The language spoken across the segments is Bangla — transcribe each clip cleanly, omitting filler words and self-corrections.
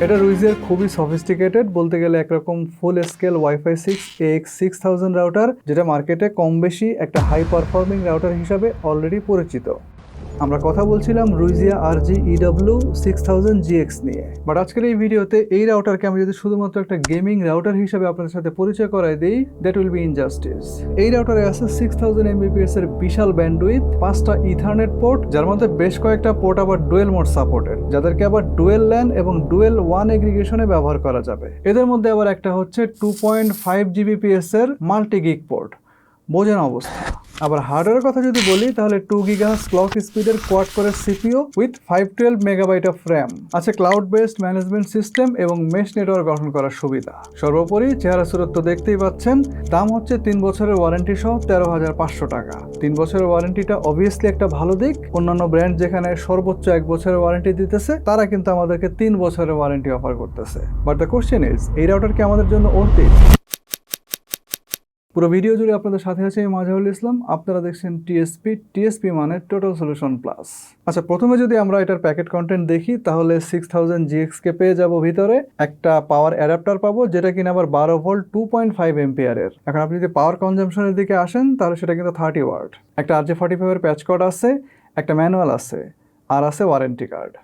এটা রুইজের খুবই সফিস্টিকেটেড, বলতে গেলে একরকম ফুল স্কেল ওয়াইফাই 6 AX6000 রাউটার, যেটা মার্কেটে কম বেশি একটা হাই পারফর্মিং রাউটার হিসাবে অলরেডি পরিচিত। আমরা কথা বলছিলাম রুইজিয়া RG EW6000GX নিয়ে। বাট আজকের এই ভিডিওতে এই রাউটারকে আমি যদি শুধুমাত্র একটা গেমিং রাউটার হিসেবে আপনাদের সাথে পরিচয় করাই দিই, দ্যাট উইল বি ইনজাস্টিস। এই রাউটারে আছে 6000 Mbps এর বিশাল ব্যান্ডউইথ, 5টা ইথারনেট পোর্ট, যার মধ্যে বেশ কয়েকটা পোর্ট আবার ডুয়েল মোড সাপোর্টেড, যাদেরকে আবার ডুয়েল ল্যান এবং ডুয়েল ওয়ান এগ্রিগেশনে ব্যবহার করা যাবে। এদের মধ্যে আবার একটা হচ্ছে 2.5 Gbps এর মাল্টি গিগ পোর্ট। বোঝেন অবস্থা। আবার হার্ডওয়্যারের কথা যদি বলি তাহলে 2 GHz ক্লক স্পিডের কোয়াড করে CPU with 512 MB of RAM আছে, ক্লাউড বেসড ম্যানেজমেন্ট সিস্টেম এবং মেশ নেটওয়ার্ক গঠন করার সুবিধা। সর্বোপরি চেহারা সুরত তো দেখতেই পাচ্ছেন। দাম হচ্ছে 3 বছরের ওয়ারেন্টি সহ 13,500 টাকা। 3 বছরের ওয়ারেন্টিটা অবভিয়াসলি একটা ভালো দিক। অন্যান্য ব্র্যান্ড যেখানে সর্বোচ্চ 1 বছরের ওয়ারেন্টি দিতেছে, তারা কিন্তু আমাদেরকে 3 বছরের ওয়ারেন্টি অফার করতেছে। বাট দ্য কোশ্চেন ইজ, এই রাউটার কি আমাদের জন্য ওর্থ ইট? পুরো ভিডিও জুড়ে আপনাদের সাথে আছে আমি মাজহারুল ইসলাম। আপনারা দেখছেন টিএসপি মানে টোটাল সলিউশন প্লাস। আচ্ছা, প্রথমে যদি আমরা এটার প্যাকেট কন্টেন্ট দেখি তাহলে 6000GX কে পেয়ে যাব ভিতরে। একটা পাওয়ার অ্যাডাপ্টার পাবো, যেটা কিনা আবার 12 ভোল্ট 2.5 এম্পিয়ারের। এখন আপনি যদি পাওয়ার কনজাম্পশনের দিকে আসেন তাহলে সেটা কিন্তু 30 ওয়াট। একটা RJ45 এর প্যাচ কোড আছে, একটা ম্যানুয়াল আছে, আর আছে ওয়ারেন্টি কার্ড।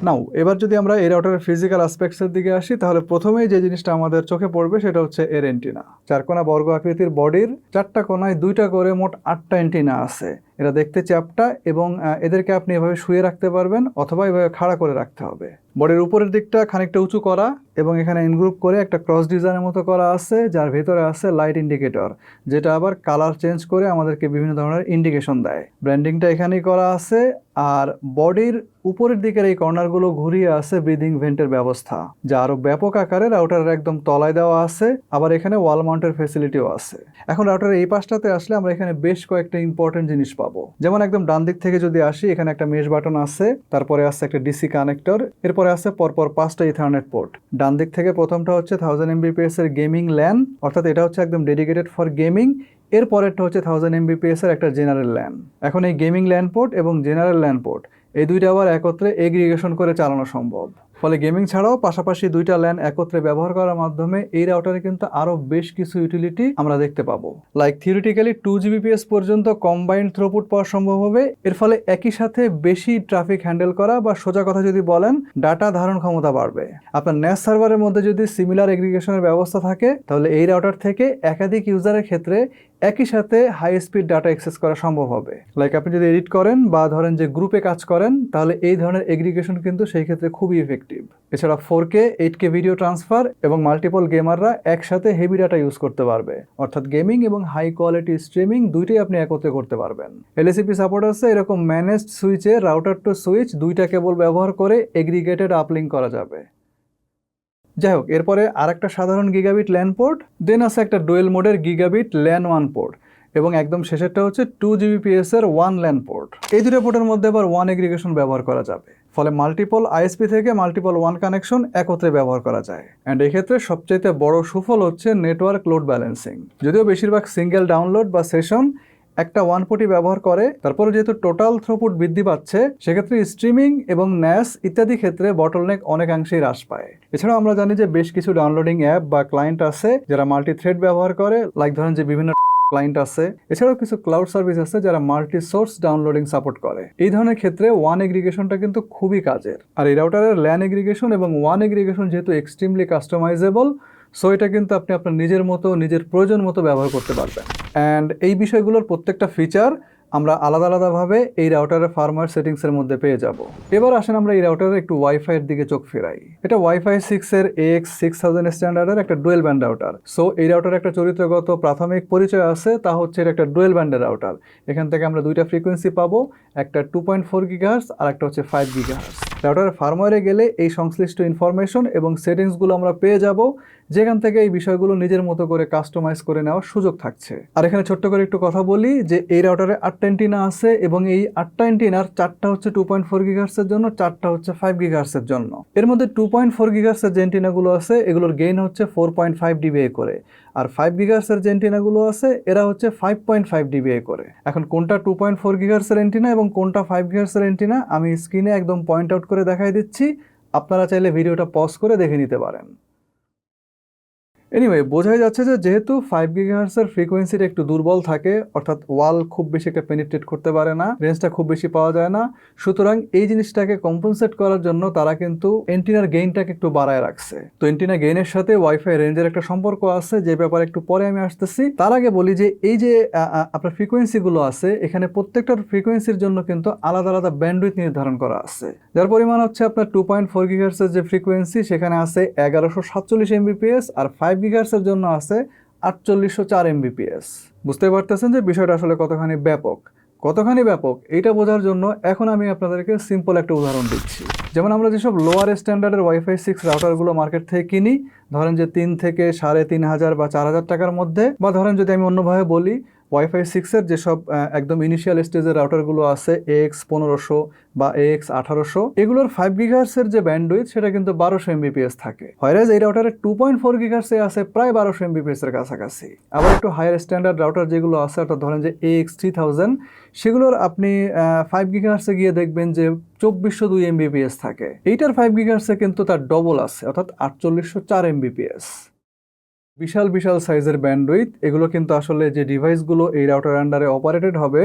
নাও এবার যদি আমরা এই রাউটারের ফিজিক্যাল অ্যাসপেক্টসের দিকে আসি তাহলে প্রথমেই যে জিনিসটা আমাদের চোখে পড়বে সেটা হচ্ছে এর এন্টিনা। 4 কোণা বর্গ আকৃতির বডির 4টা কোণায় 2টা করে মোট 8টা এন্টিনা আছে। এটা দেখতে চ্যাপ্টা এবং এদেরকে আপনি এভাবে শুয়ে রাখতে পারবেন অথবা এভাবে খাড়া করে রাখতে হবে। বডির উপরের দিকটা খানিকটা উঁচু করা এবং এখানে ইনগ্রুপ করে একটা ক্রস ডিজাইনের মতো করা আছে, যার ভেতরে আছে লাইট ইন্ডিকেটর, যেটা আবার কালার চেঞ্জ করে আমাদেরকে বিভিন্ন ধরনের ইন্ডিকেশন দেয়। ব্র্যান্ডিংটা এখানেই করা আছে। আর বডির উপরের দিকের এই কর্নারগুলো ঘুরিয়ে আছে ব্রিদিং ভেন্টের ব্যবস্থা, যা আরো ব্যাপক আকারে রাউটারের একদম তলায় দেওয়া আছে। আবার এখানে ওয়াল মাউন্টের ফ্যাসিলিটিও আছে। এখন রাউটারের এই পাশটাতে আসলে আমরা এখানে বেশ কয়েকটা ইম্পর্টেন্ট জিনিস পাবো। যেমন একদম ডান দিক থেকে যদি আসি, এখানে একটা মেশ বাটন আছে, তারপরে আছে একটা ডিসি কানেক্টর, এরপরে আছে পরপর 5টা ইথারনেট পোর্ট। ডান দিক থেকে প্রথমটা হচ্ছে 1000 Mbps এর গেমিং ল্যান, অর্থাৎ এটা হচ্ছে একদম ডেডিকেটেড ফর গেমিং। এর পরেরটা হচ্ছে 1000 Mbps এর একটা জেনারেল ল্যান। এখন এই গেমিং ল্যান পোর্ট এবং জেনারেল ল্যান পোর্ট এই দুইটা আবার একত্রে এগ্রিগেশন করে চালানো সম্ভব। ফলে গেমিং ছাড়াও পাশাপাশি দুইটা ল্যান একত্রে ব্যবহার করার মাধ্যমে এই রাউটারে কিন্তু আরো বেশ কিছু ইউটিলিটি আমরা দেখতে পাবো। লাইক থিওরিটিক্যালি 2 Gbps পর্যন্ত কম্বাইন্ড থ্রুপুট পাওয়া সম্ভব হবে। এর ফলে একই সাথে বেশি ট্রাফিক হ্যান্ডেল করা, বা সোজা কথা যদি বলেন, ডাটা ধারণ ক্ষমতা বাড়বে। আপনার ন্যাস সার্ভারের মধ্যে যদি সিমিলার এগ্রিগেশনের ব্যবস্থা থাকে তাহলে এই রাউটার থেকে একাধিক ইউজারের ক্ষেত্রে একই সাথে হাই স্পিড ডাটা অ্যাক্সেস করা সম্ভব হবে। লাইক আপনি যদি এডিট করেন বা ধরেন যে গ্রুপে কাজ করেন, তাহলে এই ধরনের এগ্রিগেশন কিন্তু সেই ক্ষেত্রে খুবই ইফেক্টিভ। এছাড়া 4K 8K ভিডিও ট্রান্সফার এবং মাল্টিপল গেমাররা একসাথে হেভি ডাটা ইউজ করতে পারবে, অর্থাৎ গেমিং এবং হাই কোয়ালিটি স্ট্রিমিং দুইটাই আপনি একত্রে করতে পারবেন। LACP সাপোর্ট আছে। এরকম ম্যানেজড সুইচে রাউটার টু সুইচ দুইটা কেবল ব্যবহার করে এগ্রিগেটেড আপলিঙ্ক করা যাবে। যাই হোক, এরপরে আরেকটা সাধারণ গিগাবিট ল্যান পোর্ট, দেন আছে একটা ডুয়েল মোডের গিগাবিট ল্যান 1 পোর্ট, এবং একদম শেষেরটা হচ্ছে 2 Gbps এর 1 ল্যান পোর্ট। এই দুটো পোর্টের মধ্যে আবার 1 এগ্রিগেশন ব্যবহার করা যাবে। ফলে মাল্টিপল ISP থেকে মাল্টিপল 1 কানেকশন একত্রে ব্যবহার করা যায়। অ্যান্ড এই ক্ষেত্রে সবচেয়ে বড় সুফল হচ্ছে নেটওয়ার্ক লোড ব্যালেন্সিং। যদিও বেশিরভাগ সিঙ্গেল ডাউনলোড বা সেশন একটা 1 পোর্টই ব্যবহার করে, তারপরে যেহেতু টোটাল থ্রুপুট বৃদ্ধি পাচ্ছে, সেক্ষেত্রে স্ট্রিমিং এবং ন্যাস ইত্যাদি ক্ষেত্রে বটলনেক অনেকাংশেই হ্রাস পায়। এছাড়াও আমরা জানি যে বেশ কিছু ডাউনলোডিং অ্যাপ বা ক্লায়েন্ট আছে যারা মাল্টি থ্রেড ব্যবহার করে, লাইক ধরেন যে বিভিন্ন ক্লায়েন্ট আছে। এছাড়াও কিছু ক্লাউড সার্ভিস আছে যারা মাল্টি সোর্স ডাউনলোডিং সাপোর্ট করে। এই ধরনের ক্ষেত্রে 1 এগ্রিগেশনটা কিন্তু খুবই কাজের। আর এই রাউটারের ল্যান এগ্রিগেশন এবং 1 এগ্রিগেশন যেহেতু এক্সট্রিমলি কাস্টমাইজেবল, সো এটা কিন্তু আপনি আপনার নিজের মতো নিজের প্রয়োজন মতো ব্যবহার করতে পারবেন। অ্যান্ড এই বিষয়গুলোর প্রত্যেকটা ফিচার আমরা আলাদা আলাদাভাবে এই রাউটারের ফার্মওয়্যার সেটিংসের মধ্যে পেয়ে যাব। এবার আসেন আমরা এই রাউটারের একটু ওয়াইফাইয়ের দিকে চোখ ফেরাই। এটা ওয়াইফাই 6 এর AX6000 স্ট্যান্ডার্ডের একটা ডুয়েল ব্যান্ড রাউটার। সো এই রাউটারের একটা চরিত্রগত প্রাথমিক পরিচয় আছে, তা হচ্ছে এটা একটা ডুয়েল ব্যান্ডের রাউটার। এখান থেকে আমরা দুইটা ফ্রিকোয়েন্সি পাবো, একটা 2.4 GHz আর একটা হচ্ছে 5 GHz। রাউটারের ফার্মওয়্যারে গেলে এই সংশ্লিষ্ট ইনফরমেশন এবং সেটিংসগুলো আমরা পেয়ে যাব, যেখান থেকে এই বিষয়গুলো নিজের মতো করে কাস্টমাইজ করে নেওয়ার সুযোগ থাকছে। আর এখানে ছোট্ট করে একটু কথা বলি যে এই রাউটারে 8টা এন্টিনা আছে এবং এই 8টা এন্টিনার 4টা হচ্ছে 2.4 GHz এর জন্য, 4টা হচ্ছে 5 GHz এর জন্য। এর মধ্যে 2.4 GHz এর যে এন্টিনাগুলো আছে এগুলোর গেইন হচ্ছে 4.5 dBA করে, আর 5 GHz এর যে এন্টিনাগুলো আছে এরা হচ্ছে 5.5 dBA করে। এখন কোনটা 2.4 GHz এর এন্টিনা এবং কোনটা 5 GHz এর এন্টিনা আমি স্ক্রিনে একদম পয়েন্ট আউট করে দেখাই দিচ্ছি, আপনারা চাইলে ভিডিওটা পজ করে দেখে নিতে পারেন। এনিওয়ে, বোঝাই যাচ্ছে যে যেহেতু 5 গিগাহার্টজের ফ্রিকোয়েন্সিটা একটু দুর্বল থাকে, অর্থাৎ ওয়াল খুব বেশি একটা পেনিট্রেট করতে পারে না, রেঞ্জটা খুব বেশি পাওয়া যায় না, সুতরাং এই জিনিসটাকে কম্পেনসেট করার জন্য তারা কিন্তু এন্টিনার গেইনটাকে একটু বাড়ায় রাখছে। তো এন্টিনা গেইনের সাথে ওয়াইফাই রেঞ্জের একটা সম্পর্ক আছে, যে ব্যাপারে একটু পরে আমি আসতেছি। তার আগে বলি যে এই যে আপনার ফ্রিকোয়েন্সিগুলো আছে, এখানে প্রত্যেকটার ফ্রিকোয়েন্সির জন্য কিন্তু আলাদা আলাদা ব্যান্ডউইথ নির্ধারণ করা আছে, যার পরিমাণ হচ্ছে আপনার 2.4 গিগাহার্টজের যে ফ্রিকোয়েন্সি সেখানে আছে 1147 এমবিপিএস, আর 5 গিগাহার্টজের জন্য আছে 4804 এমবিপিএস। বুঝতে পারতেছেন যে বিষয়টা আসলে কতখানি ব্যাপক এইটা বোঝার জন্য এখন আমি আপনাদেরকে সিম্পল একটা উদাহরণ দিচ্ছি। যেমন আমরা যেসব লোয়ার স্ট্যান্ডার্ডের ওয়াইফাই 6 রাউটারগুলো মার্কেট থেকে কিনি, ধরেন যে 3 থেকে 3500 বা 4000 টাকার মধ্যে, বা ধরেন যদি আমি অন্যভাবে বলি, ওয়াইফাই 6-এর যেসব একদম ইনিশিয়াল স্টেজের রাউটারগুলো আছে AX1500 বা AX1800, এগুলোর 5 গিগাহার্টজের যে ব্যান্ডউইথ সেটা কিন্তু 1200 এমবিপিএস থাকে, হয়রাজ এই রাউটারের 2.4 গিগাহার্টজে আছে প্রায় 1200 এমবিপিএস এর কাছাকাছি। আবার একটু হায়ার স্ট্যান্ডার্ড রাউটার যেগুলো আছে, অর্থাৎ ধরেন যে AX3000, সেগুলোর আপনি 5 গিগাহার্টজে গিয়ে দেখবেন যে 2402 এমবিপিএস থাকে। এইটার 5 গিগাহার্টজে কিন্তু তার ডবল আছে, অর্থাৎ 4804 এমবিপিএস। বিশাল বিশাল সাইজের ব্যান্ডউইথ, এগুলো কিন্তু আসলে যে ডিভাইসগুলো এই রাউটার আন্ডারে অপারেটেড হবে,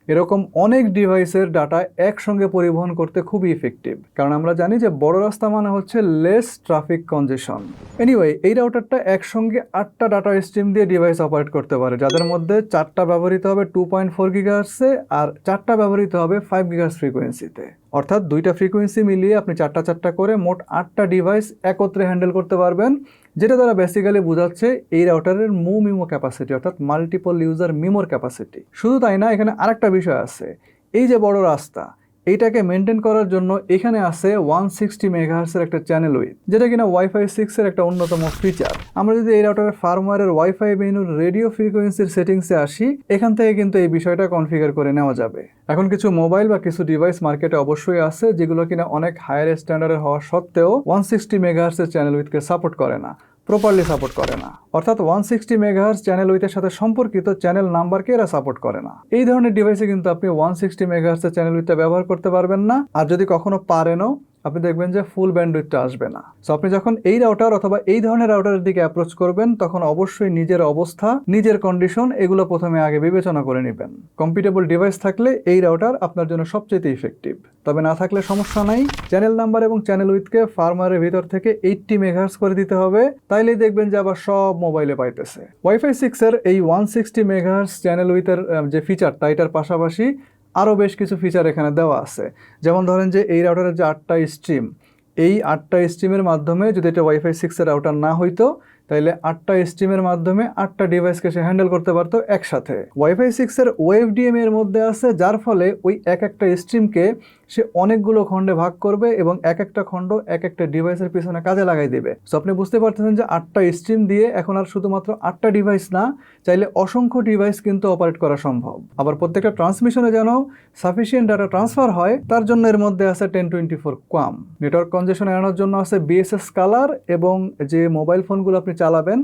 এরকম অনেক ডিভাইসের ডাটা একসঙ্গে পরিবহন করতে খুবই ইফেক্টিভ, কারণ আমরা জানি যে বড় রাস্তা মানে হচ্ছে লেস ট্রাফিক কনজেশন। এনিওয়ে, এই রাউটারটা একসঙ্গে 8টা ডাটা স্ট্রিম দিয়ে ডিভাইস অপারেট করতে পারে, যাদের মধ্যে 4টা ব্যবহৃত হবে 2.4 গিগাহার্টজে আর 4টা ব্যবহৃত হবে 5 গিগাহার্টজ ফ্রিকোয়েন্সিতে। অর্থাৎ 2টা ফ্রিকোয়েন্সি মিলিয়ে আপনি 4টা করে মোট 8টা ডিভাইস একত্রে হ্যান্ডেল করতে পারবেন, যেটা দ্বারা বেসিক্যালি বোঝাচ্ছে এই রাউটারের মিমো ক্যাপাসিটি, অর্থাৎ মাল্টিপল ইউজার মিমোর ক্যাপাসিটি। শুধু তাই না, এখানে আরেকটা বিষয় আছে। এই যে বড় রাস্তা, এইটাকে মেনটেন করার জন্য এখানে আছে 160 মেগাহার্টজের একটা চ্যানেল উইথ, যেটা কিনা ওয়াইফাই 6-এর একটা অন্যতম ফিচার। আমরা যদি এই রাউটারের ফার্মওয়্যারের ওয়াইফাই মেনুর রেডিও ফ্রিকোয়েন্সির সেটিংসে আসি, এখান থেকে কিন্তু এই বিষয়টা কনফিগার করে নেওয়া যাবে। এখন কিছু মোবাইল বা কিছু ডিভাইস মার্কেটে অবশ্যই আছে যেগুলো কিনা অনেক হায়ার স্ট্যান্ডার্ডের হওয়া সত্ত্বেও 160 মেগাহার্টজের চ্যানেল উইথকে সাপোর্ট করে না, প্রপারলি সাপোর্ট করে না। অর্থাৎ 160 মেগাহার্টজ চ্যানেল উইথের সাথে সম্পর্কিত চ্যানেল নাম্বারকে এরা সাপোর্ট করে না। এই ধরনের ডিভাইসে কিন্তু আপনি 160 মেগাহার্টজের চ্যানেল উইথটা ব্যবহার করতে পারবেন না, আর যদি কখনো পারেনও, আপনি দেখবেন যে ফুল ব্যান্ডউইথটা আসবে না। সো আপনি যখন এই রাউটার অথবা এই ধরনের রাউটারের দিকে অ্যাপ্রোচ করবেন, তখন অবশ্যই নিজের অবস্থা, নিজের কন্ডিশন, এগুলো প্রথমে আগে বিবেচনা করে নেবেন। কম্পিটেবল ডিভাইস থাকলে এই রাউটার আপনার জন্য সবচেয়ে ইফেক্টিভ, তবে না থাকলে সমস্যা নাই। চ্যানেল নাম্বার এবং চ্যানেল উইথকে ফার্মওয়্যারের ভিতর থেকে 80 মেগাহার্টজ করে দিতে হবে, তাইলেই দেখবেন যে আবার সব মোবাইলে পাইতেছে। ওয়াইফাই 6-এর এই 160 মেগাহার্টজ চ্যানেল উইথের যে ফিচারটা, এটার পাশাপাশি আরও বেশ কিছু ফিচার এখানে দেওয়া আছে। যেমন ধরেন যে এই রাউটারের যে 8টা স্ট্রিম, এই 8টা স্ট্রিমের মাধ্যমে যদি এটা ওয়াইফাই 6-এর রাউটার না হইতো, তাইলে 8টা স্ট্রিমের মাধ্যমে 8টা ডিভাইসকে সে হ্যান্ডেল করতে পারতো একসাথে। ওয়াইফাই 6-এর ওএফডিএম এর মধ্যে আছে, যার ফলে ওই এক একটা স্ট্রিমকে সে অনেকগুলো খণ্ডে ভাগ করবে এবং এক একটা খণ্ড এক একটা ডিভাইসের পিছনে কাজে লাগাই দেবে। সো আপনি বুঝতে পারতেছেন যে 8টা স্ট্রিম দিয়ে এখন আর শুধুমাত্র 8টা ডিভাইস না, চাইলে অসংখ্য ডিভাইস কিন্তু অপারেট করা সম্ভব। আবার প্রত্যেকটা ট্রান্সমিশনে যেন সাফিসিয়েন্ট ডাটা ট্রান্সফার হয়, তার জন্য এর মধ্যে আছে 1024 কোয়াম। নেটওয়ার্ক কনজেশন এড়ানোর জন্য আছে বিএসএস কালার, এবং যে মোবাইল ফোনগুলো আপনি চালাবেন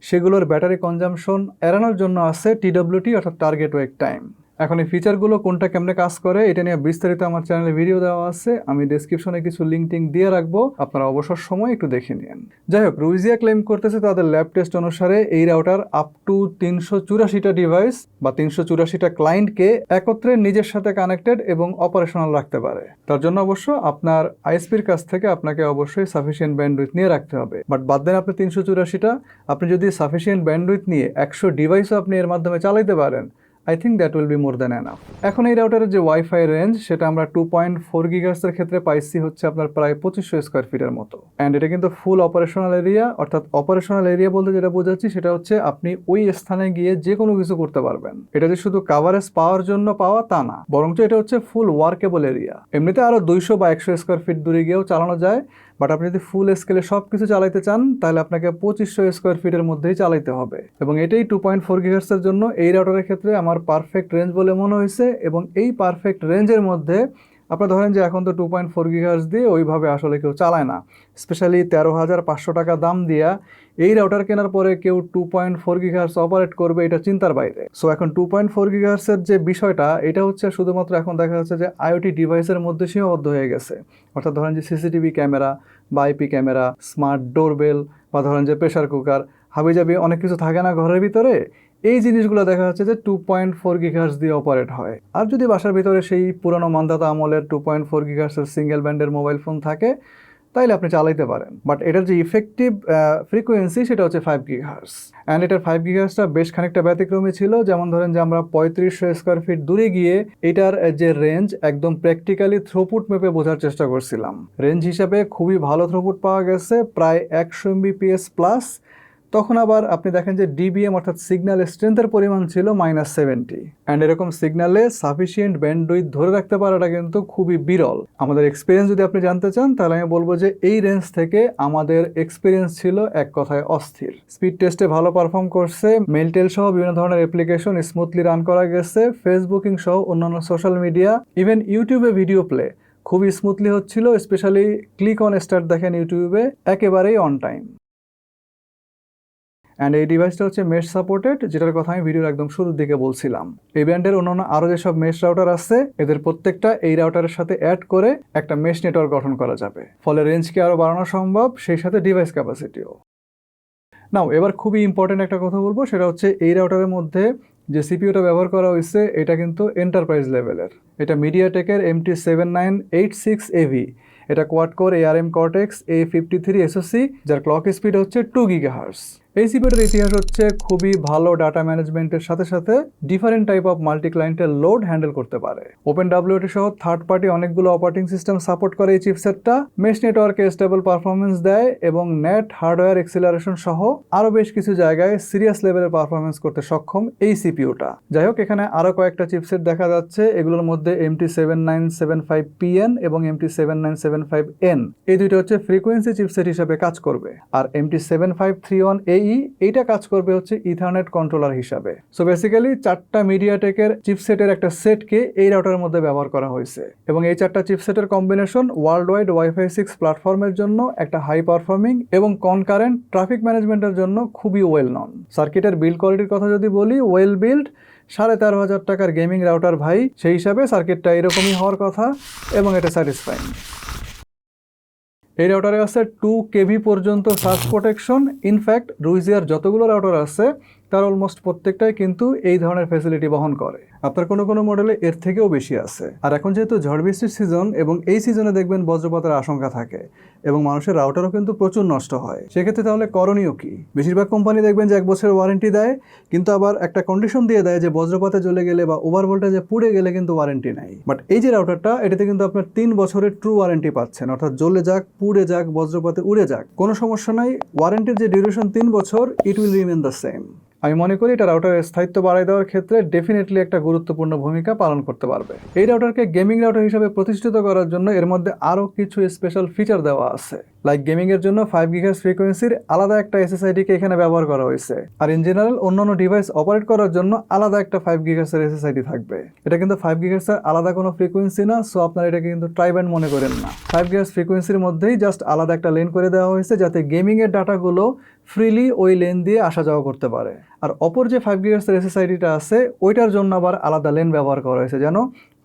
সেগুলোর ব্যাটারি কনজাম্পশন এড়ানোর জন্য আছে টিডব্লিউটি, অর্থাৎ টার্গেট ওয়েক টাইম। এখন এই ফিচারগুলো কোনটা কেমনে কাজ করে এটা নিয়ে বিস্তারিত আমার চ্যানেলে ভিডিও দেওয়া আছে, আমি ডেসক্রিপশনে কিছু লিঙ্ক দিয়ে রাখবো, আপনারা অবসর সময় একটু দেখে নিন। যাই হোক, রুইজিয়া ক্লেম করতেছে তাদের ল্যাব টেস্ট অনুসারে এই রাউটার আপ টু 384টা ডিভাইস বা 384টা ক্লায়েন্টকে একত্রে নিজের সাথে কানেক্টেড এবং অপারেশনাল রাখতে পারে। তার জন্য অবশ্য আপনার আইএসপির কাছ থেকে আপনাকে অবশ্যই সাফিসিয়েন্ট ব্যান্ডউইথ নিয়ে রাখতে হবে। বাট বাদ দেন আপনি 384টা, আপনি যদি সাফিসিয়েন্ট ব্যান্ডউইথ নিয়ে 100 ডিভাইসও আপনি এর মাধ্যমে চালাইতে পারেন, I think that will be more than enough. এখন এই রাউটারের যে ওয়াইফাই রেঞ্জ, সেটা আমরা 2.4 গিগাহার্টজের ক্ষেত্রে পাইছি হচ্ছে আপনার প্রায় 2500 স্কোয়ার ফিটের মতো। অ্যান্ড এটা কিন্তু ফুল অপারেশনাল এরিয়া, অর্থাৎ অপারেশনাল এরিয়া বলতে যেটা বোঝাচ্ছি সেটা হচ্ছে আপনি ওই স্থানে গিয়ে যে কোনো কিছু করতে পারবেন। এটা যে শুধু কাভারেজ পাওয়ার জন্য পাওয়া তা না, বরঞ্চ এটা হচ্ছে ফুল ওয়ার্কেবল এরিয়া। এমনিতে আরও 200 বা 100 স্কোয়ার ফিট দূরে গিয়েও চালানো যায়, বাট আপনি যদি ফুল স্কেলে সব কিছু চালাইতে চান তাহলে আপনাকে 2500 স্কোয়ার ফিটের মধ্যেই চালাইতে হবে। এবং এটাই 2.4 গিগাহার্টজের জন্য এই রাউটারের ক্ষেত্রে আমার পারফেক্ট রেঞ্জ বলে মনে হয়েছে। এবং এই পারফেক্ট রেঞ্জের মধ্যে আপনারা ধরেন যে এখন তো 2.4 গিগাহার্টজ দিয়ে ওইভাবে আসলে কেউ চালায় না, স্পেশালি 13,500 টাকা দাম দিয়া এই রাউটার কেনার পরে কেউ 2.4 গিগাহার্টজ অপারেট করবে, এটা চিন্তার বাইরে। সো এখন 2.4 গিগাহার্টজের যে বিষয়টা, এটা হচ্ছে শুধুমাত্র এখন দেখা যাচ্ছে যে আইওটি ডিভাইসের মধ্যে সীমাবদ্ধ হয়ে গেছে। অর্থাৎ ধরেন যে সিসিটিভি ক্যামেরা বা আইপি ক্যামেরা, স্মার্ট ডোরবেল বা ধরেন যে প্রেশার কুকার, হাবিজাবি অনেক কিছু থাকে না ঘরের ভিতরে, এই জিনিসগুলো দেখা যাচ্ছে যে 2.4 গিগাহার্টজ দিয়ে অপারেট হয়। আর যদি বাসার ভিতরে সেই পুরনো মানদাতা আমলের 2.4 গিগাহার্টজের সিঙ্গেল ব্যান্ডের মোবাইল ফোন থাকে তাইলে আপনি চালাইতে পারেন। বাট এটার যে ইফেক্টিভ ফ্রিকোয়েন্সি সেটা হচ্ছে 5 গিগাহার্টজ। অ্যান্ড এটার 5 গিগাহার্টজটা বেশ খানিকটা ব্যতিক্রমী ছিল। যেমন ধরেন যে আমরা 3500 স্কোয়ার ফিট দূরে গিয়ে এটার যে রেঞ্জ একদম প্র্যাকটিক্যালি থ্রুপুট মেপে বোঝার চেষ্টা করছিলাম। রেঞ্জ হিসাবে খুবই ভালো থ্রুপুট পাওয়া গেছে, প্রায় 100 Mbps প্লাস। তখন আবার আপনি দেখেন যে ডিবিএম অর্থাৎ সিগন্যাল স্ট্রেংথের পরিমাণ ছিল -70। অ্যান্ড এরকম সিগন্যালে সাফিসিয়েন্ট ব্যান্ডউইথ ধরে রাখতে পারাটা কিন্তু খুবই বিরল। আমাদের এক্সপিরিয়েন্স যদি আপনি জানতে চান তাহলে আমি বলবো যে এই রেঞ্জ থেকে আমাদের এক্সপিরিয়েন্স ছিল এক কথায় অস্থির। স্পিড টেস্টে ভালো পারফর্ম করছে, মেলটেল সহ বিভিন্ন ধরনের অ্যাপ্লিকেশন স্মুথলি রান করা গেছে, ফেসবুকিং সহ অন্যান্য সোশ্যাল মিডিয়া, ইভেন ইউটিউবে ভিডিও প্লে খুবই স্মুথলি হচ্ছিল। স্পেশালি ক্লিক অন স্টার্ট দেখেন ইউটিউবে একেবারেই অন টাইম। অ্যান্ড এই ডিভাইসটা হচ্ছে মেশ সাপোর্টেড, যেটার কথা আমি ভিডিওর একদম শুরুর দিকে বলছিলাম। এই ব্র্যান্ডের অন্যান্য আরও যেসব মেশ রাউটার আছে এদের প্রত্যেকটা এই রাউটারের সাথে অ্যাড করে একটা মেশ নেটওয়ার্ক গঠন করা যাবে, ফলে রেঞ্জকে আরও বাড়ানো সম্ভব, সেই সাথে ডিভাইস ক্যাপাসিটিও। নাও এবার খুবই ইম্পর্টেন্ট একটা কথা বলবো, সেটা হচ্ছে এই রাউটারের মধ্যে যে সিপিইউটা ব্যবহার করা হয়েছে এটা কিন্তু এন্টারপ্রাইজ লেভেলের। এটা মিডিয়াটেকের MT7986AV। এটা quad core ARM Cortex A53 SoC, যার ক্লক স্পিড হচ্ছে 2 GHz। এই সিপিইউটার ইতিহাস হচ্ছে খুবই ভালো ডাটা ম্যানেজমেন্টের সাথে সাথে ডিফারেন্ট টাইপ অফ মাল্টি ক্লায়েন্টের লোড হ্যান্ডেল করতে পারে। OpenWRT সহ থার্ড পার্টি অনেকগুলো অপারেটিং সিস্টেম সাপোর্ট করে এই চিপসেটটা। মেশ নেটওয়ার্কে স্টেবল পারফরমেন্স দেয় এবং নেট হার্ডওয়্যার এক্সিলারেশন সহ আরও বেশ কিছু জায়গায় সিরিয়াস লেভেলের পারফরমেন্স করতে সক্ষম এই সিপিইউটা। যাই হোক, এখানে আরও কয়েকটা চিপসেট দেখা যাচ্ছে। এগুলোর মধ্যে MT7975PN এবং MT7975N, এই দুইটা হচ্ছে ফ্রিকোয়েন্সি চিপসেট হিসেবে কাজ করবে। আর MT7531AE এইটা কাজ করবে হচ্ছে ইথারনেট কন্ট্রোলার হিসাবে। সো বেসিক্যালি 4টা মিডিয়াটেকের চিপসেটের একটা সেটকে এই রাউটারের মধ্যে ব্যবহার করা হয়েছে এবং এই 4টা চিপসেটের কম্বিনেশন ওয়ার্ল্ড ওয়াইড Wi-Fi 6 প্ল্যাটফর্মের জন্য একটা হাই পারফর্মিং এবং কনকারেন্ট ট্রাফিক ম্যানেজমেন্টের জন্য খুবই ওয়েল নন। সার্কিটের বিল্ড কোয়ালিটির কথা যদি বলি, ওয়েল বিল্ড, 13,500 টাকার গেমিং রাউটার ভাই, সেই হিসাবে সার্কিটটা এরকমই হওয়ার কথা এবং এটা স্যাটিসফাইং। এই রাউটারে আছে 2 KB পর্যন্ত সার্চ প্রোটেকশন। ইনফ্যাক্ট রুইজিয়ার যতগুলো রাউটার আছে তার অলমোস্ট প্রত্যেকটাই কিন্তু এই ধরনের ফ্যাসিলিটি বহন করে। আপনার কোনো কোনো মডেলে এর থেকেও বেশি আছে। আর এখন যেহেতু ঝড় বৃষ্টির সিজন এবং এই সিজনে দেখবেন বজ্রপাতের আশঙ্কা থাকে এবং মানুষের রাউটারও কিন্তু প্রচুর নষ্ট হয়, সেক্ষেত্রে তাহলে করণীয় কি? বেশিরভাগ কোম্পানি দেখবেন যে 1 বছরের ওয়ারেন্টি দেয়, কিন্তু আবার একটা কন্ডিশন দিয়ে দেয় যে বজ্রপাতে জ্বলে গেলে বা ওভার ভোল্টেজে পুড়ে গেলে কিন্তু ওয়ারেন্টি নাই। বাট এই যে রাউটারটা, এটাতে কিন্তু আপনার 3 বছরের ট্রু ওয়ারেন্টি পাচ্ছেন, অর্থাৎ জ্বলে যাক, পুড়ে যাক, বজ্রপাতে উড়ে যাক, কোনো সমস্যা নাই। ওয়ারেন্টির যে ডিউরেশন 3 বছর, it will remain the same. আমি মনে করি এটা রাউটারের স্থায়িত্ব বাড়াই দেওয়ার ক্ষেত্রে ডেফিনেটলি একটা গুরুত্বপূর্ণ ভূমিকা পালন করতে পারবে। এই রাউটারকে গেমিং রাউটার হিসেবে প্রতিষ্ঠিত করার জন্য এর মধ্যে আরও কিছু স্পেশাল ফিচার দেওয়া আছে। লাইক গেমিংয়ের জন্য 5 GHz ফ্রিকোয়েন্সির আলাদা একটা SSID-কে এখানে ব্যবহার করা হয়েছে। আর ইন জেনারেল অন্যান্য ডিভাইস অপারেট করার জন্য আলাদা একটা 5 GHz এর SSID থাকবে। এটা কিন্তু 5 GHz এর আলাদা কোনো ফ্রিকোয়েন্সি না, সো আপনারা এটাকে কিন্তু ট্রাই ব্যান্ড মনে করেন না। 5 GHz ফ্রিকোয়েন্সির মধ্যেই জাস্ট আলাদা একটা লেন করে দেওয়া হয়েছে যাতে গেমিংয়ের ডাটাগুলো ফ্রিলি ওই লেন দিয়ে আসা যাওয়া করতে পারে। আর অপর যে 5 GHz এর SSID-টা আছে ওইটার জন্য আবার আলাদা লেন ব্যবহার করা হয়েছে, যেন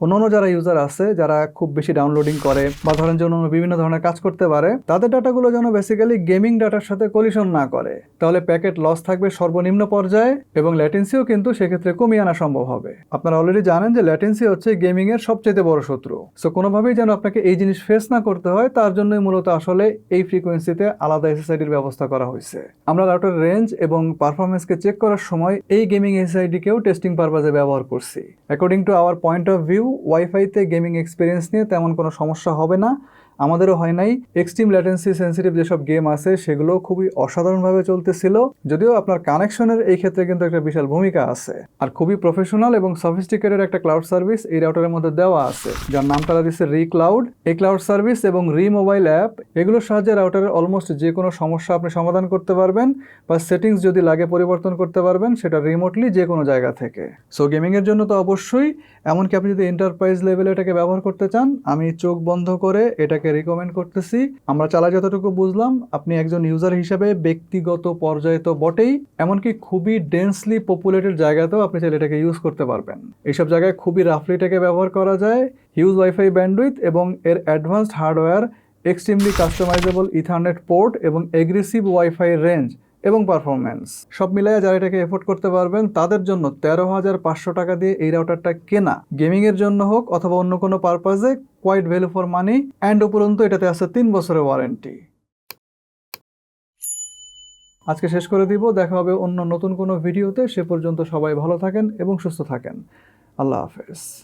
অন্যান্য যারা ইউজার আছে যারা খুব বেশি ডাউনলোডিং করে বা ধরেন যে অন্যান্য বিভিন্ন ধরনের কাজ করতে পারে, তাদের ডাটাগুলো যেন বেসিক্যালি গেমিং ডাটার সাথে কলিশন না করে। তাহলে প্যাকেট লস থাকবে সর্বনিম্ন পর্যায়ে এবং ল্যাটেন্সিও কিন্তু সেক্ষেত্রে কমিয়ে আনা সম্ভব হবে। আপনারা অলরেডি জানেন যে ল্যাটেন্সি হচ্ছে গেমিংয়ের সবচেয়ে বড় শত্রু। সো কোনোভাবেই যেন আপনাকে এই জিনিস ফেস না করতে হয়, তার জন্যই মূলত আসলে এই ফ্রিকোয়েন্সিতে আলাদা SSID-র ব্যবস্থা করা হয়েছে। আমরা রাউটার রেঞ্জ এবং পারফরমেন্সকে চেক করার সময় এই গেমিং SSID-কেও টেস্টিং পারপাজে ব্যবহার করছি। According to our point of view, ওয়াইফাইতে গেমিং এক্সপিরিয়েন্স নিয়ে তেমন কোনো সমস্যা হবে না, আমাদেরও হয় নাই। এক্সট্রিম ল্যাটেন্সি সেন্সিটিভ যেসব গেম আছে সেগুলো খুবই অসাধারণভাবে চলতেছিল, যদিও আপনার কানেকশনের এই ক্ষেত্রে কিন্তু একটা বিশাল ভূমিকা আছে। আর খুবই প্রফেশনাল এবং সফিস্টিকেটেড একটা ক্লাউড সার্ভিস এই রাউটারের মধ্যে দেওয়া আছে, যার নাম তারা দিচ্ছে রি ক্লাউড। এই ক্লাউড সার্ভিস এবং রি মোবাইল অ্যাপ, এগুলোর সাহায্যে রাউটারের অলমোস্ট যে কোনো সমস্যা আপনি সমাধান করতে পারবেন বা সেটিংস যদি লাগে পরিবর্তন করতে পারবেন, সেটা রিমোটলি যে কোনো জায়গা থেকে। সো গেমিংয়ের জন্য তো অবশ্যই, এমনকি আপনি যদি এন্টারপ্রাইজ লেভেলে এটাকে ব্যবহার করতে চান, আমি চোখ বন্ধ করে এটাকে রিকমেন্ড করতেছি। আমরা চালা যতটুকু বুঝলাম, আপনি একজন ইউজার হিসেবে ব্যক্তিগত পর্যায়ে তো বটেই, এমনকি খুবই ডেন্সলি পপুলেটেড জায়গাতেও আপনি চাইলে এটাকে ইউজ করতে পারবেন। এইসব জায়গায় খুবই রাফলি এটাকে ব্যবহার করা যায়। হিউজ ওয়াইফাই ব্যান্ডউইথ এবং এর advanced hardware extremely customisable ethernet port এবং এগ্রেসিভ ওয়াইফাই রেঞ্জ এবং পারফরম্যান্স সব মিলাইয়া যারা এটাকে এফোর্ড করতে পারবেন তাদের জন্য 13,500 টাকা দিয়ে এই রাউটারটা কেনা গেমিংয়ের জন্য হোক অথবা অন্য কোনো পারপাজে quite value for money and উপরন্তু এটাতে আছে 3 বছরের ওয়ারেন্টি। আজকে শেষ করে দিব, দেখা হবে অন্য নতুন কোনো ভিডিওতে। সে পর্যন্ত সবাই ভালো থাকেন এবং সুস্থ থাকেন। আল্লাহ হাফেজ।